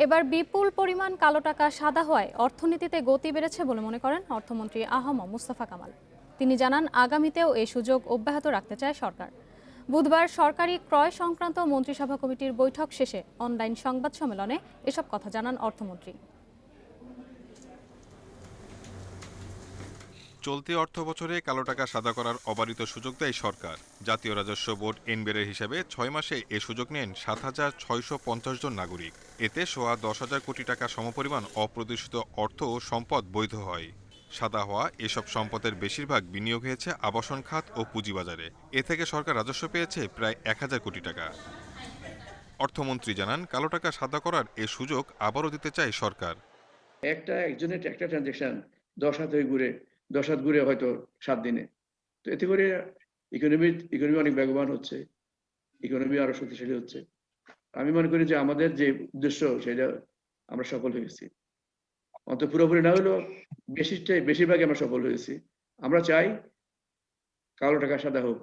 এবার বিপুল পরিমাণ কালো টাকা সাদা হওয়ায় অর্থনীতিতে গতি বেড়েছে বলে মনে করেন অর্থমন্ত্রী আ.হ.ম মুস্তফা কামাল। তিনি জানান, আগামীতেও এই সুযোগ অব্যাহত রাখতে চায় সরকার। বুধবার সরকারি ক্রয় সংক্রান্ত মন্ত্রিসভা কমিটির বৈঠক শেষে অনলাইন সংবাদ সম্মেলনে এসব কথা জানান অর্থমন্ত্রী। চলতি অর্থবছরে কালো টাকা সাদা করার অবারিত সুযোগ দেয় সরকার। জাতীয় রাজস্ব বোর্ড এনবিআর হিসাবে ৬ মাসে এ সুযোগ নেন ৭,৬৫০ জন নাগরিক। এতে সোয়া ১০,০০০ কোটি টাকা সমপরিমাণ অপ্রদর্শিত অর্থ ও সম্পদ বৈধ হয়। সাদা হওয়া এসব সম্পদের বেশিরভাগ বিনিয়োগ হয়েছে আবাসন খাত ও পুঁজিবাজারে। এ থেকে সরকার রাজস্ব পেয়েছে প্রায় ১,০০০ কোটি টাকা। অর্থমন্ত্রী জানান, কালো টাকা সাদা করার এ সুযোগ আবারও দিতে চায় সরকার। একজনের একটা ট্রানজেকশন ১০ হাত হয়ে ঘুরে ১০ হাত ঘুরে হয়তো ৭ দিনে। তো এতে করে ইকোনমি অনেক বেগবান হচ্ছে, ইকোনমি আরো শক্তিশালী হচ্ছে। আমি মনে করি যে আমাদের যে উদ্দেশ্য সেটা আমরা সফল হয়েছি। অন্তত পুরোপুরি না হলেও বেশিরভাগই আমরা সফল হয়েছি। আমরা চাই কালো টাকা সাদা হোক।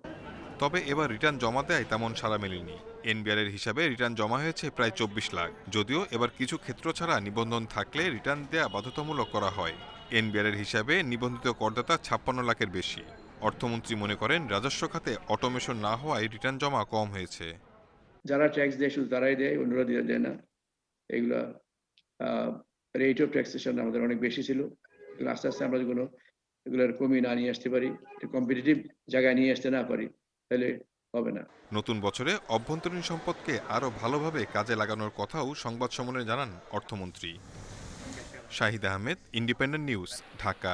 তবে এবার রিটার্ন জমা দেয় তেমন সাড়া মেলেনি। এনবিআর এর হিসাবে রিটার্ন জমা হয়েছে প্রায় ২৪ লাখ। যদিও এবার কিছু ক্ষেত্র ছাড়া নিবন্ধন থাকলে রিটার্ন দেয়া বাধ্যতামূলক করা হয়। এনবিআর এর হিসাবে নিবন্ধিত করদাতা ৫৬ লাখের বেশি। অর্থমন্ত্রী মনে করেন, রাজস্ব খাতে অটোমেশন না হওয়ায় রিটার্ন জমা কম হয়েছে। যারা ট্যাক্স দেয় শুধু তারাই দেয়, অন্যরা দেয় না। এগুলা রেট অফ ট্যাক্সেশন আমাদের অনেক বেশি ছিল। আস্তে আস্তে আমরা যেগুলো এগুলোর কমিয়ে না নিয়ে আসতে পারি, কম্পিটিটিভ জায়গায় নিয়ে আসতে না পারি, তাহলে হবে না। নতুন বছরে অভ্যন্তরীণ সম্পদকে আরও ভালোভাবে কাজে লাগানোর কথাও সংবাদ সম্মেলনে জানান অর্থমন্ত্রী। Shahid Ahmed, independent news, Dhaka.